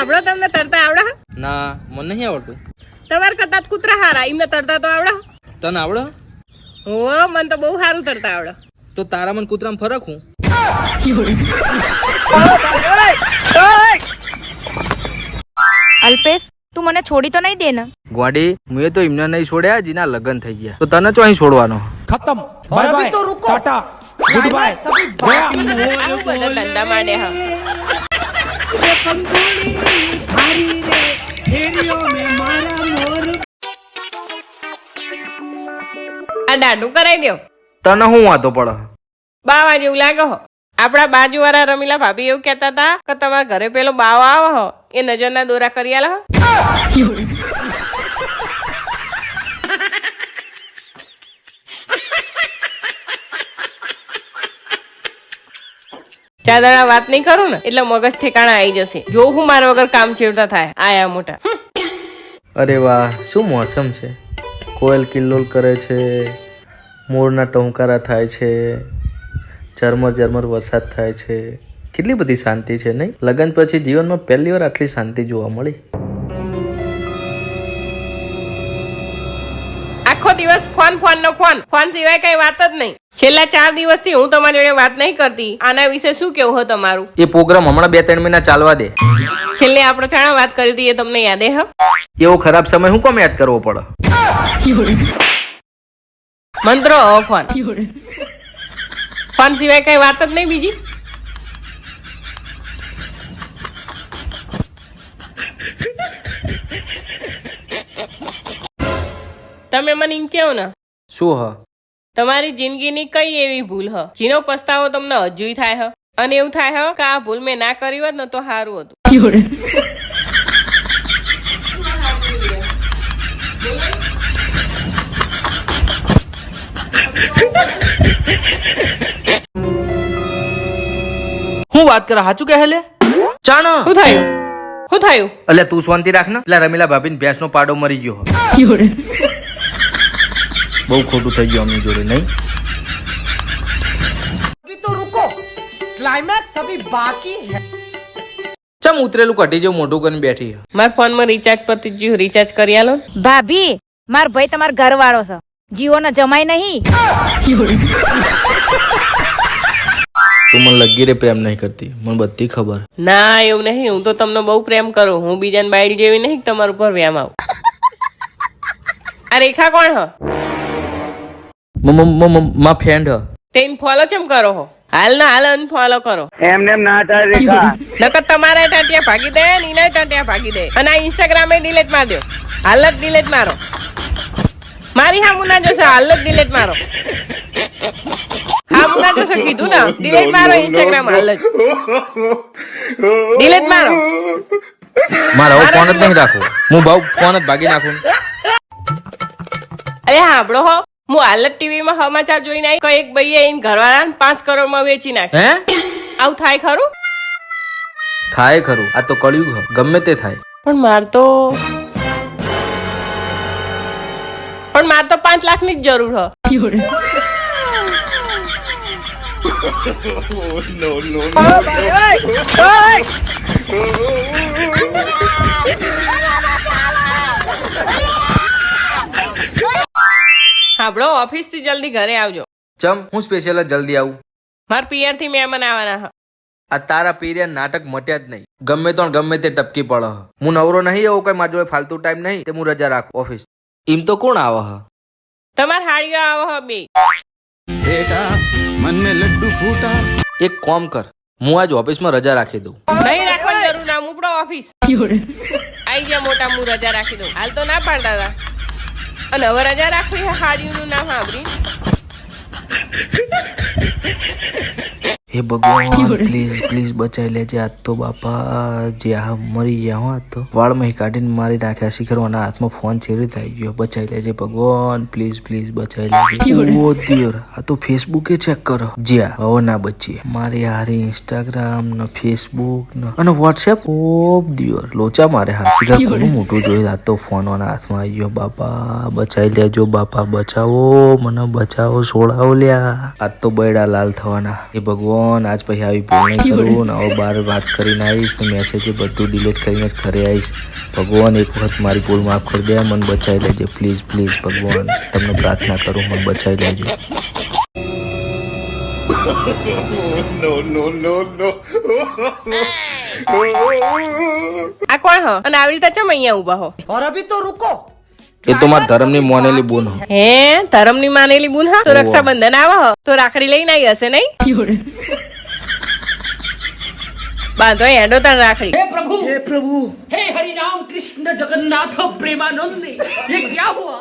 હાબળો તમને તરતા આવડે? ના મને નહીં આવડતું. તમારે કરતા કૂતરા હારા, એમને તરતા તો આવડે? તને આવડે? હો, મને તો બહુ સારું તરતા આવડે. તો તારા મને કૂતરામાં ફરક હું. અલ્પેશ, તું મને છોડી તો નહીં દે ને? ગોડી, મેં તો એમને નહીં છોડ્યા જેના લગ્ન થઈ ગયા. તો તને ચો અહીં છોડવાનો? खत्म बाय बाय तो रुको टाटा गुड बाय આવું બધા ધંધા માંડ્યા હા. આ દાંડું કરાઈ દો. તને હું વાતો પડે? બાવા જેવું લાગે હો. આપડા બાજુ વાળા રમીલા ભાભી એવું કેતા હતા કે તમારા ઘરે પેલો બાવો આવે હો, એ નજરના દોરા કરી આલે હો. ચાદરા વાત નહીં કરું ને એટલે મગજ ઠેકાણા આવી જશે. જો હું મારા વગર કામ છેવતા થાય આયા મોટા. અરે વાહ, શું મોસમ છે! કોયલ કિલ્લોલ કરે છે, મોરના ટંકારા થાય છે, ઝરમર ઝરમર વરસાદ થાય છે. કેટલી બધી શાંતિ છે નહીં? લગ્ન પછી જીવનમાં પહેલી વાર આટલી શાંતિ જોવા મળી. આખો દિવસ ફોન સિવાય કઈ વાત જ નહીં. છેલ્લા 4 દિવસથી હું તમારી જોડે વાત નહીં કરતી. આના વિશે શું કેવું હોય તમારું? એ પ્રોગ્રામ હમણાં 2-3 મહિના ચાલવા દે. છેલ્લે આપણે ચાણા વાત કરી હતી એ તમને યાદ હે? એવો ખરાબ સમય હું કોમ યાદ કરવો પડે? મંત્રો ફોન સિવાય કઈ વાત જ નહીં બીજી. તમે મને એમ કહો ને, શું હ? તમારી જિંદગીની કઈ એવી ભૂલ હ જેનો પસ્તાવો તમને હજુય થાય હ? અને એવું થાય હ કે આ ભૂલ મેં ના કરી હોત ને તો સારું હતું. હું વાત કરે? સાચું કહે લે ચાણ. શું થયું? એટલે તું શાંતિ રાખ ને. એટલે રમીલા ભાભીને ભેંસનો પાડો મરી ગયો. બહુ ખોટું થઈ ગયું અમની જોડે નહીં? अभी तो रुको क्लाइमैक्स अभी बाकी है ચમ ઉતરેલું કઢી જેવું મોઢું કરીને બેઠી. મારા ફોનમાં રિચાર્જ પતી ગયું, રિચાર્જ કરી આલો. ભાભી, માર ભાઈ તમારા ઘર વાળો છે, જીઓ નો જમાય નહીં. તું મને લગી રે પ્રેમ નહીં કરતી, મને બધી ખબર. ના એવું નહીં, હું તો તમને બહુ પ્રેમ કરું. હું બીજાને બાયડી જેવી નહીં તમારા ઉપર વ્યામ આવું. આ રેખા કોણ હ? મા ફ્રેન્ડ હ. તેને ફોલો ચમ કરો હો? હાલ ના હાલ અનફોલો કરો. એમને ના થાય રેખા. નકર તમારે ટાટિયા ભાગી દે ને એના ટાટિયા ભાગી દે. અને આ ઇન્સ્ટાગ્રામ એ ડિલીટ માર દો. હાલ જ ડિલીટ મારો. મારી હામું ના જોશે, હાલ જ ડિલીટ મારો. હામું ના જોશે કીધું ને, ડિલીટ મારો ઇન્સ્ટાગ્રામ હાલ જ. ડિલીટ મારો. મારે હવે ફોન જ નહીં રાખવો. હું ભાવ ફોન જ ભાગી નાખું. અરે હાંભળો હો, હું હાલ જ ટીવીમાં સમાચાર જોઈને આવી કે એક ભાઈએ એને ઘરવાળાને 5 કરોડમાં વેચી નાખે. હે? આવું થાય ખરું? થાય ખરું. આ તો કળિયુગ હ, ગમે તે થાય. પણ માર તો 5 લાખની જ જરૂર હ. હાંભળો, ઓફિસ થી જલ્દી ઘરે આવજો. ચમ હું સ્પેશિયલ જલ્દી આવું? માર પિયર થી મહેમાન આવવાના હ. આ તારા પીરિયડ નાટક મટ્યા જ નહીં. ગમે તો ગમે તે ટપકી પડે. હું નવરો નહીં, એવો કઈ મારા જોડે ફાલતુ ટાઈમ નહીં તે હું રજા રાખું ઓફિસ. એમ તો કોણ આવે હ? તમાર હાડીઓ આવો હ બે. बेटा मन में लड्डू फूटा. એક કામ કર, હું આજ ઓફિસમાં રજા રાખી દઉં. નહીં રાખવાની જરૂર ના, ઉપડો ઓફિસ. આઈ ગયા મોટા, હું રજા રાખી દઉં. હાલ તો ના પાડતા હતા. અને હવે રજા રાખવી છે હાડીઓનું નામ સાંભળી. હે ભગવાન, પ્લીઝ પ્લીઝ બચાવી લેજે. આજ તો બાપા જે આ મરી ગયા હો. આજ તો વાળમાં કાઢીને મારી નાખ્યા. શિખરવાના હાથમાં ફોન ચેરી થઈ ગયો. બચાવી લેજે ભગવાન, પ્લીઝ પ્લીઝ બચાવી લેજે. ઓ દિયોર, આ તો ફેસબુકે ચેક કરો. જ્યાં હવે ના બચીએ. મારી હારી ઇન્સ્ટાગ્રામ ને ફેસબુક ને અને વોટ્સએપ. ઓ દિયોર લોચા મારે હા. શિખર ઘણું મોટું જોયું. આ તો ફોન વાના હાથમાં આવી ગયો. બાપા બચાવી લેજો, બાપા બચાવો મને, બચાવો, છોડાવો લ્યા. આજ તો બૈડા લાલ થવાના. એ ભગવાન ભગવાન આજ પછી આવી ભૂલ નહીં કરું ને હવે બાર વાત કરીને આવીશ ને મેસેજ બધું ડિલીટ કરીને જ ઘરે આવીશ. ભગવાન એક વખત મારી ભૂલ માફ કરી દે, મને બચાવી લેજે પ્લીઝ પ્લીઝ ભગવાન, તમને પ્રાર્થના કરું મને બચાવી લેજો. આ કોણ હો અને આવી રીતે ચમ અહીંયા ઉભા હો? और अभी तो रुको, એ તો મારા ધર્મની મોનેલી બોન હો. હે ધરમની માનેલી બુન હા? તો રક્ષાબંધન આવે હો તો રાખડી લઈને આવી હશે નહીં? બાંધો હેડો તાર રાખડી. हे हरि राम कृष्ण जगन्नाथ प्रेमानंद, ये क्या हुआ?